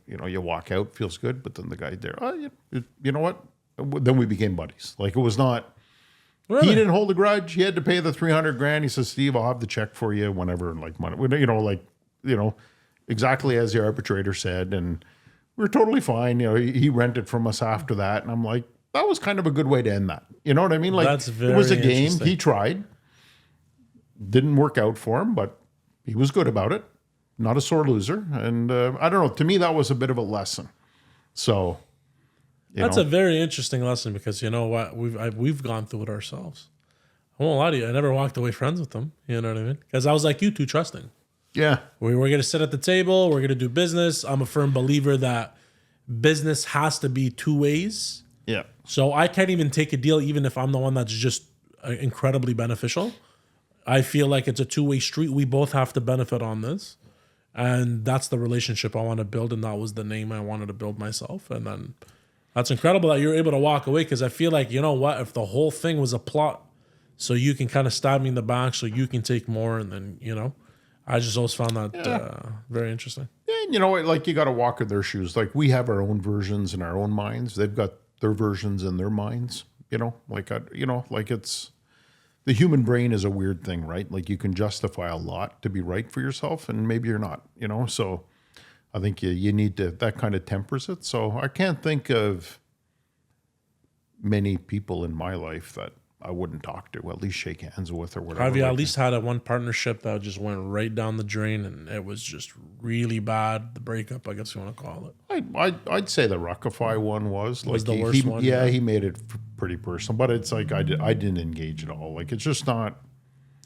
You walk out, feels good, but then the guy there, you know what? Then we became buddies. Like, it was not. Really? He didn't hold a grudge. He had to pay the $300,000. He says, "Steve, I'll have the check for you whenever." Like, money, exactly as the arbitrator said, and we're totally fine. He rented from us after that, and I'm like, that was kind of a good way to end that. You know what I mean? Like, it was a game. He tried. Didn't work out for him, but he was good about it. Not a sore loser. And I don't know. To me, that was a bit of a lesson. So, that's a very interesting lesson, because you know what? We've gone through it ourselves. I won't lie to you. I never walked away friends with them. You know what I mean? Because I was like you, too trusting. Yeah. We were going to sit at the table. We're going to do business. I'm a firm believer that business has to be two ways. Yeah. So I can't even take a deal, even if I'm the one that's just incredibly beneficial. I feel like it's a two-way street. We both have to benefit on this. And that's the relationship I want to build. And that was the name I wanted to build myself. And then that's incredible that you're able to walk away, because I feel like, you know what, if the whole thing was a plot so you can kind of stab me in the back so you can take more, and then, I just always found that very interesting. Yeah, you got to walk in their shoes. Like, we have our own versions in our own minds. They've got their versions in their minds, it's... The human brain is a weird thing, right? Like, you can justify a lot to be right for yourself, and maybe you're not, So I think you need to, that kind of tempers it. So I can't think of many people in my life that I wouldn't talk to, at least shake hands with, or whatever. Have you at least had one partnership that just went right down the drain, and it was just really bad? The breakup, I guess you want to call it. I'd say the Ruckify one was the worst one. Yeah, he made it pretty personal, but it's like I didn't engage at all. Like, it's just not.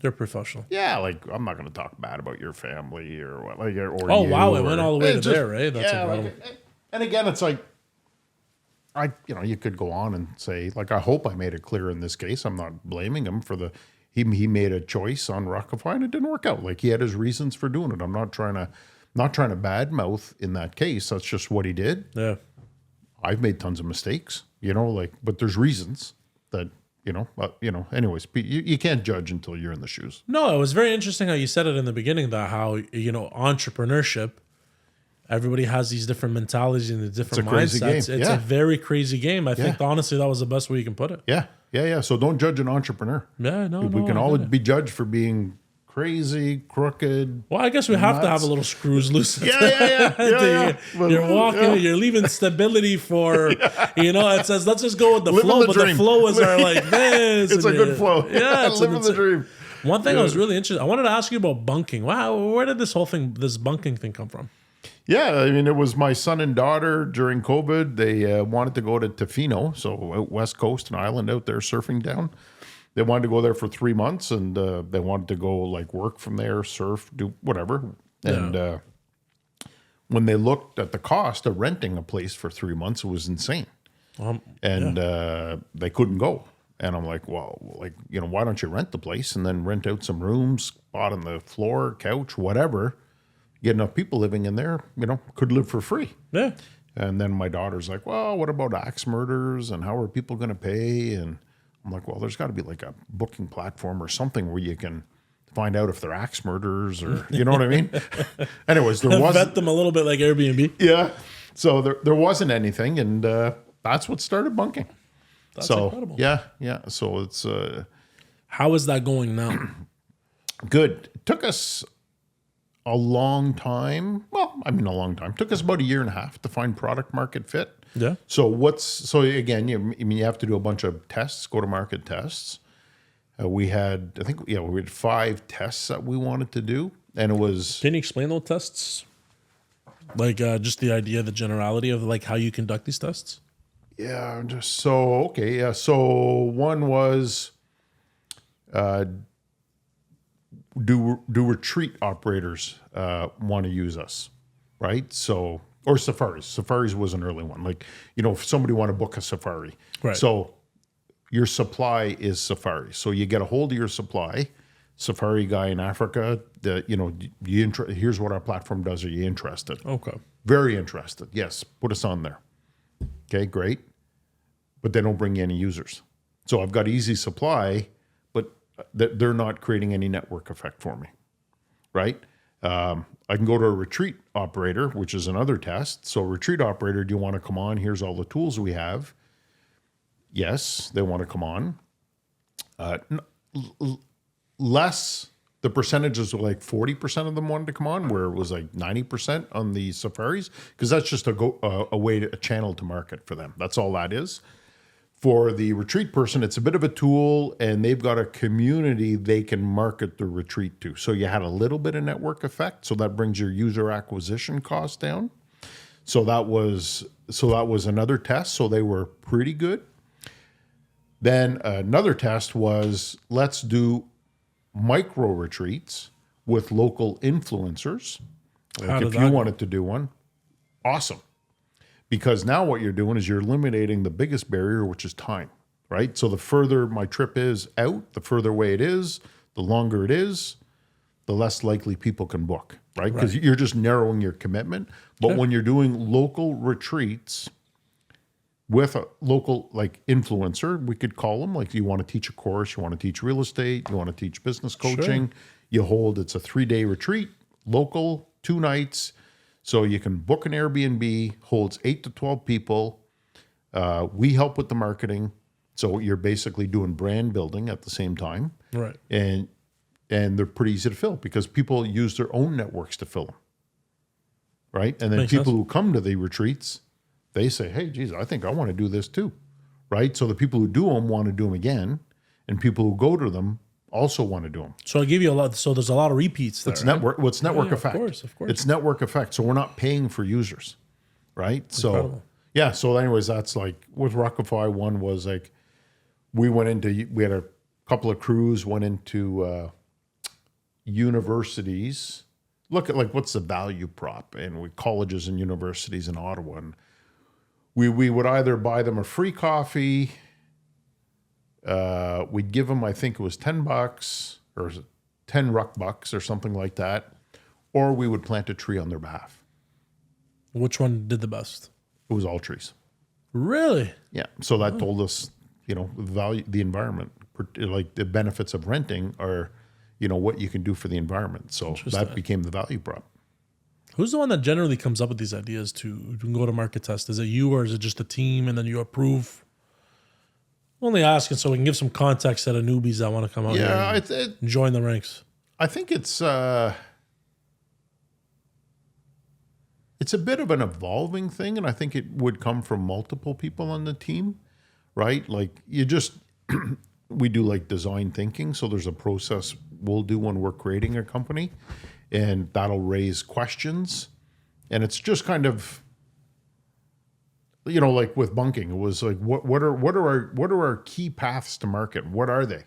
They're professional. Yeah, like, I'm not going to talk bad about your family or what. Like, or oh you, wow, or, it went all the way to there, right? That's incredible. And again, it's like, you could go on and say, like, I hope I made it clear in this case. I'm not blaming him for he made a choice on Ruckify, and it didn't work out. Like, he had his reasons for doing it. I'm not trying to badmouth in that case. That's just what he did. Yeah. I've made tons of mistakes, but there's reasons that, anyways, you can't judge until you're in the shoes. No, it was very interesting how you said it in the beginning, that how, entrepreneurship, everybody has these different mentalities and the different mindsets. It's a very crazy game. I think, honestly, that was the best way you can put it. Yeah. So don't judge an entrepreneur. Yeah, no, we can all be judged for being crazy, crooked. Well, I guess we have to have a little screws loose. Yeah. You're walking, you're leaving stability for, it says, let's just go with the flow, but the flow is like this. It's a good flow. Yeah, living the dream. One thing I was really interested, I wanted to ask you about bunking. Wow, where did this bunking thing come from? Yeah, I mean, it was my son and daughter during COVID. They wanted to go to Tofino, so out West Coast, an island out there surfing down. they wanted to go there for 3 months, and they wanted to go like work from there, surf, do whatever. And when they looked at the cost of renting a place for 3 months, it was insane. And they couldn't go. And I'm like, well, like, why don't you rent the place and then rent out some rooms, spot on the floor, couch, whatever, get enough people living in there, could live for free. Yeah. And then my daughter's like, well, what about axe murders and how are people going to pay? And I'm like, well, there's got to be like a booking platform or something where you can find out if they're axe murderers or, you know what I mean? Anyways, there wasn't. Vet them a little bit like Airbnb. Yeah. So there wasn't anything. And that's what started Bunking. That's incredible. Yeah. So it's how is that going now? good. It took us a long time. Well, I mean, a long time. It took us about 1.5 years to find product market fit. Yeah. So again, you have to do a bunch of tests, go to market tests. We had 5 tests that we wanted to do, and it was. Can you explain those tests? Like just the idea, the generality of like how you conduct these tests? Yeah, So one was do retreat operators want to use us, right? So, or safaris. Safaris was an early one. Like, if somebody want to book a safari. Right. So your supply is safari. So you get a hold of your supply. Safari guy in Africa, here's what our platform does. Are you interested? Okay. Very interested. Yes, put us on there. Okay, great. But they don't bring you any users. So I've got easy supply, but they're not creating any network effect for me, right? I can go to a retreat operator, which is another test. So retreat operator, do you want to come on? Here's all the tools we have. Yes, they want to come on. The percentages were like 40% of them wanted to come on, where it was like 90% on the safaris, because that's just a channel to market for them. That's all that is. For the retreat person, it's a bit of a tool, and they've got a community they can market the retreat to. So you had a little bit of network effect, so that brings your user acquisition cost down. So that was another test. So they were pretty good. Then another test was, let's do micro retreats with local influencers. Like if you wanted to do one, awesome. Because now what you're doing is you're eliminating the biggest barrier, which is time, right? So the further my trip is out, the further away it is, the longer it is, the less likely people can book, right? Because you're just narrowing your commitment. But when you're doing local retreats with a local like influencer, we could call them, like you want to teach a course, you want to teach real estate, you want to teach business coaching, it's a 3-day retreat, local, 2 nights. So you can book an Airbnb, holds 8 to 12 people. We help with the marketing. So you're basically doing brand building at the same time. Right. And they're pretty easy to fill because people use their own networks to fill them. Right. And then Makes people sense. who come to the retreats, they say, hey, geez, I think I want to do this too. Right. So the people who do them want to do them again. And people who go to them also want to do them. So I give you a lot. So there's a lot of repeats there. It's network. What's network effect? Of course. It's network effect. So we're not paying for users, right? Incredible. So yeah. So anyways, that's like with Ruckify. One was like we had a couple of crews went into universities. Look at like what's the value prop, and with colleges and universities in Ottawa, and we would either buy them a free coffee. We'd give them, I think it was $10 or 10 ruck bucks or something like that, or we would plant a tree on their behalf. Which one did the best? It was all trees. Really? Yeah. So that told us, the environment, like the benefits of renting are, what you can do for the environment. So that became the value prop. Who's the one that generally comes up with these ideas to go to market test? Is it you or is it just a team and then you approve? Only asking so we can give some context to the newbies that want to come out here and join the ranks. I think it's a bit of an evolving thing, and I think it would come from multiple people on the team, right? Like we do like design thinking, so there's a process we'll do when we're creating a company, and that'll raise questions, and it's just kind of. Like with Bunking, it was like, what are our key paths to market? What are they?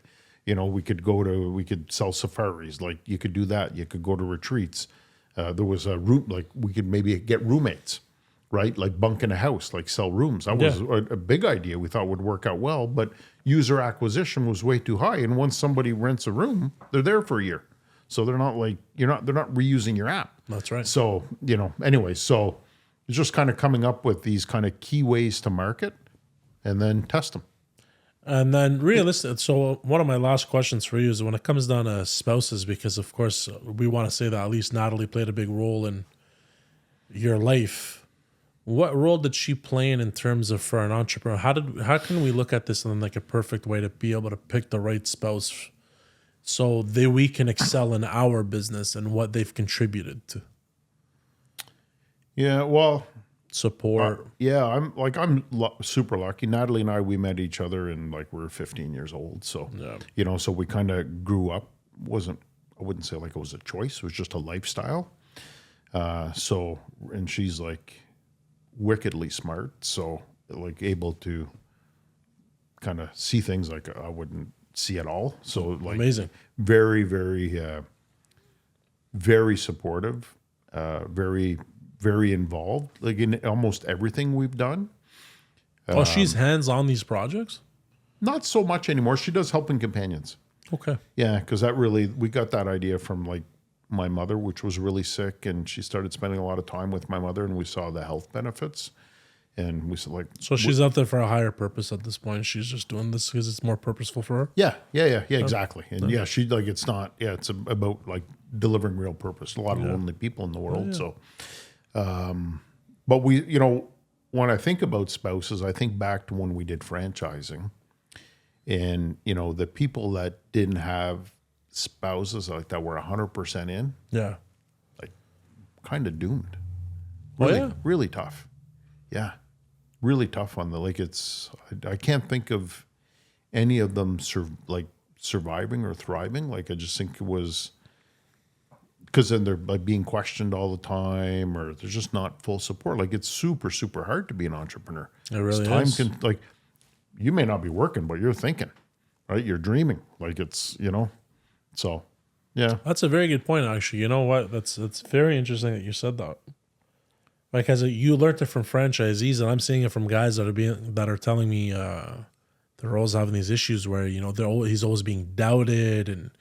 we could sell safaris. Like you could do that. You could go to retreats. There was a room, like we could maybe get roommates, right? Like bunk in a house, like sell rooms. That was a big idea we thought would work out well, but user acquisition was way too high. And once somebody rents a room, they're there for a year. So they're not like, they're not reusing your app. That's right. So, anyway, so it's just kind of coming up with these kind of key ways to market and then test them. And then realistic. So one of my last questions for you is when it comes down to spouses, because of course we want to say that at least Natalie played a big role in your life. What role did she play in terms of for an entrepreneur? How can we look at this in like a perfect way to be able to pick the right spouse so that we can excel in our business and what they've contributed to? Yeah, well, support. I'm super lucky. Natalie and I, we met each other and like we were 15 years old. So, so we kind of grew up. I wouldn't say like it was a choice. It was just a lifestyle. And she's like wickedly smart. So like able to kind of see things like I wouldn't see at all. So like amazing, very, very, very supportive, very, very involved, like in almost everything we've done. She's hands on these projects? Not so much anymore. She does helping companions. Okay. Yeah, because we got that idea from like my mother, which was really sick, and she started spending a lot of time with my mother, and we saw the health benefits. And we said like... So she's out there for a higher purpose at this point. She's just doing this because it's more purposeful for her? Yeah, exactly. And she like, it's not, it's about like delivering real purpose. A lot of lonely people in the world, so... but we, when I think about spouses, I think back to when we did franchising and, the people that didn't have spouses like that were 100% in. Yeah. Like kind of doomed. Really, really tough. Yeah. Really tough on I can't think of any of them surviving or thriving. Like, I just think it was, because then they're like being questioned all the time, or there's just not full support. Like it's super, super hard to be an entrepreneur. It really is. Like you may not be working, but you're thinking, right? You're dreaming. Like it's, so yeah. That's a very good point, actually. You know what? That's very interesting that you said that. Like, as you learned it from franchisees, and I'm seeing it from guys that are telling me they're always having these issues where he's always being doubted and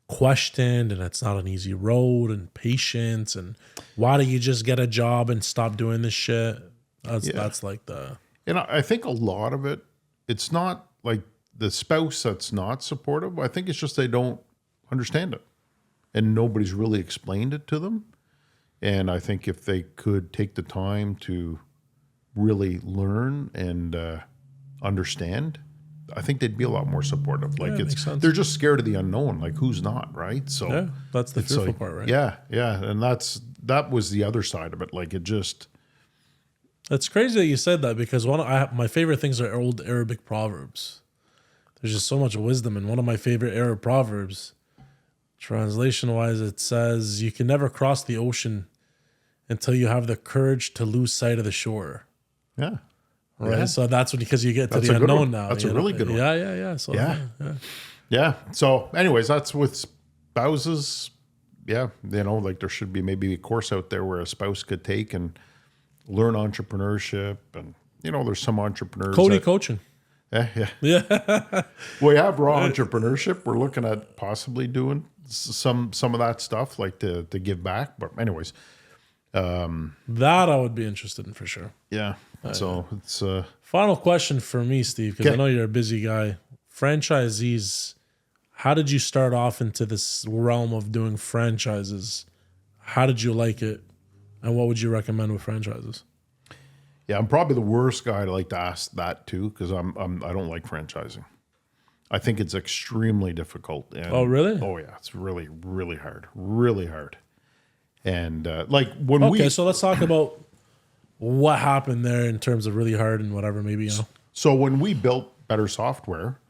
questioned, and it's not an easy road, and patience, and why do you just get a job and stop doing this shit? That's like the... And I think a lot of it, it's not like the spouse that's not supportive. I think it's just they don't understand it, and nobody's really explained it to them. And I think if they could take the time to really learn and understand, I think they'd be a lot more supportive. Like they're just scared of the unknown. Like who's not, right? So that's the fearful part, right? Yeah, and that was the other side of it. Like it just. It's crazy that you said that, because my favorite things are old Arabic proverbs. There's just so much wisdom, and one of my favorite Arab proverbs, translation-wise, it says, "You can never cross the ocean until you have the courage to lose sight of the shore." Yeah. Right. Yeah. So that's because you get to the unknown now. That's a really good one. Yeah. So, yeah. So anyways, that's with spouses. Yeah. Like there should be maybe a course out there where a spouse could take and learn entrepreneurship. And, there's some entrepreneurs. Cody coaching. Yeah. We have raw entrepreneurship. We're looking at possibly doing some of that stuff, like to give back. But anyways, that I would be interested in for sure. Yeah. So it's final question for me, Steve, because I know you're a busy guy. Franchisees, how did you start off into this realm of doing franchises? How did you like it, and what would you recommend with franchises? Yeah, I'm probably the worst guy to like to ask that too, because I don't like franchising. I think it's extremely difficult. And, oh, really? Oh, yeah. It's really, really hard. Really hard. And when so let's talk about what happened there in terms of really hard and whatever, maybe, So when we built Better Software,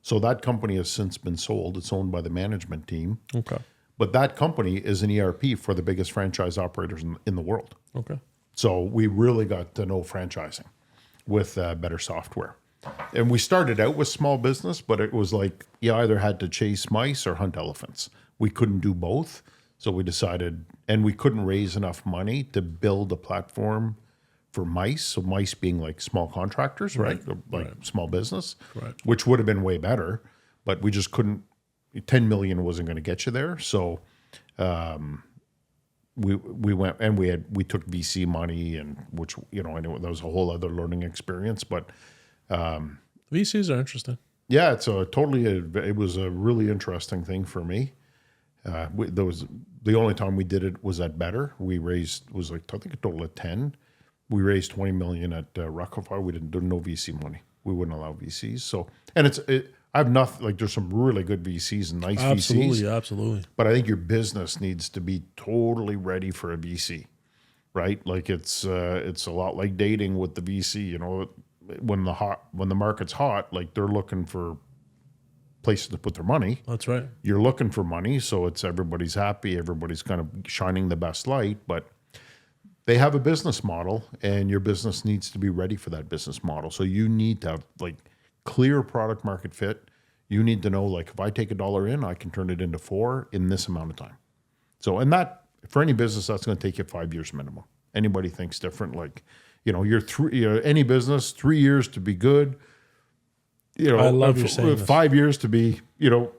so that company has since been sold. It's owned by the management team. Okay. But that company is an ERP for the biggest franchise operators in the world. Okay. So we really got to know franchising with Better Software. And we started out with small business, but it was like you either had to chase mice or hunt elephants. We couldn't do both. So we decided, and we couldn't raise enough money to build a platform for mice. So mice being like small contractors, right? Like small business, which would have been way better, but we just couldn't. 10 million wasn't going to get you there. So we went and we took VC money, and which, anyway, that was a whole other learning experience. But VCs are interesting. yeah, it was a really interesting thing for me. There was the only time we did it was at Better. We raised I think a total of 10. We raised 20 million at Ruckify. We didn't do no VC money. We wouldn't allow VCs. So, and I have nothing, like there's some really good VCs and nice VCs. Absolutely. But I think your business needs to be totally ready for a VC, right? Like it's a lot like dating with the VC. When the market's hot, like they're looking for places to put their money. That's right. You're looking for money, so it's everybody's happy, everybody's kind of shining the best light, but they have a business model, and your business needs to be ready for that business model. So you need to have like clear product market fit. You need to know, like, if I take $1 in, I can turn it into $4 in this amount of time. So, and that for any business, that's going to take you 5 years minimum. Anybody thinks different, like, any business, 3 years to be good. I love you saying 5 years to be,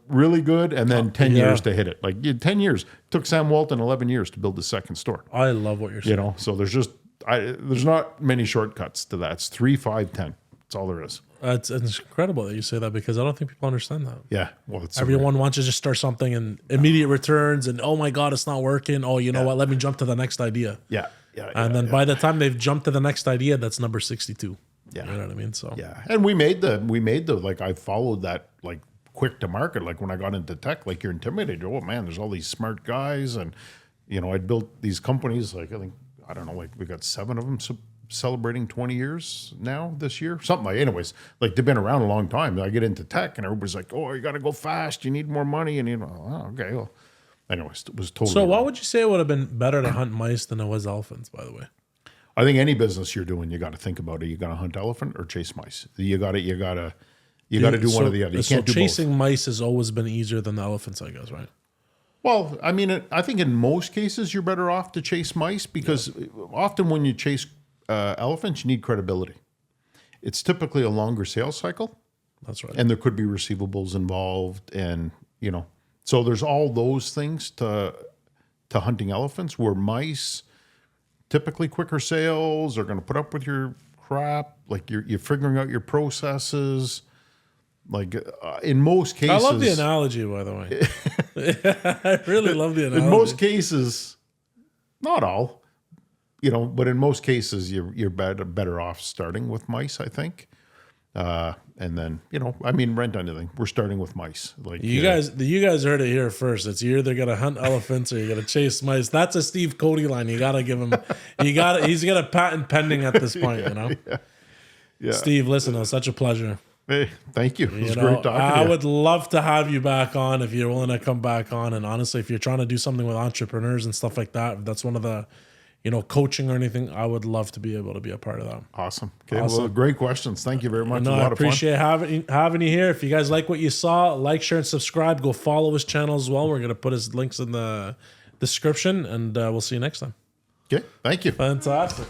really good, and then 10 years to hit it. Like 10 years. Took Sam Walton 11 years to build the second store. I love what you're saying. So there's not many shortcuts to that. It's 3, 5, 10. That's all there is. It's incredible that you say that, because I don't think people understand that. Yeah. Well, everyone wants to just start something and immediate returns, and oh my God, it's not working. Oh, you know what? Let me jump to the next idea. Yeah. And then by the time they've jumped to the next idea, that's number 62. Yeah. You know what I mean? So yeah. And we made the like, I followed that like quick to market. Like when I got into tech, like you're intimidated. Oh man, there's all these smart guys, and I'd built these companies. Like I don't know, like we got 7 of them celebrating 20 years now this year, something like. Anyways, like they've been around a long time. I get into tech, and everybody's like, "Oh, you got to go fast. You need more money." And okay, well, anyways, it was totally. So, what would you say it would have been better to hunt mice than it was elephants? By the way, I think any business you're doing, you got to think about it. You got to hunt elephant or chase mice. You got to do one or the other. You can't do both. Chasing mice has always been easier than the elephants, I guess, right? Well, I mean, I think in most cases you're better off to chase mice, because often when you chase elephants, you need credibility. It's typically a longer sales cycle. That's right. And there could be receivables involved, and so there's all those things to hunting elephants, where mice, typically quicker sales, are going to put up with your crap. Like you're figuring out your processes. Like in most cases, I love the analogy, by the way. I really love the analogy. In most cases, not all, but in most cases, you're better off starting with mice, I think. And then, rent anything. We're starting with mice. Like you guys heard it here first. It's you're either gonna hunt elephants or you're gonna chase mice. That's a Steve Cody line. You gotta give him. He's got a patent pending at this point. Yeah. Steve, listen, it was such a pleasure. Hey, thank you. It was great talking to you. I would love to have you back on if you're willing to come back on. And honestly, if you're trying to do something with entrepreneurs and stuff like that, if that's one of the, coaching or anything, I would love to be able to be a part of that. Awesome. Okay. Awesome. Well, great questions. Thank you very much. No, I appreciate having you here. If you guys like what you saw, like, share, and subscribe. Go follow his channel as well. We're going to put his links in the description, and we'll see you next time. Okay. Thank you. Fantastic.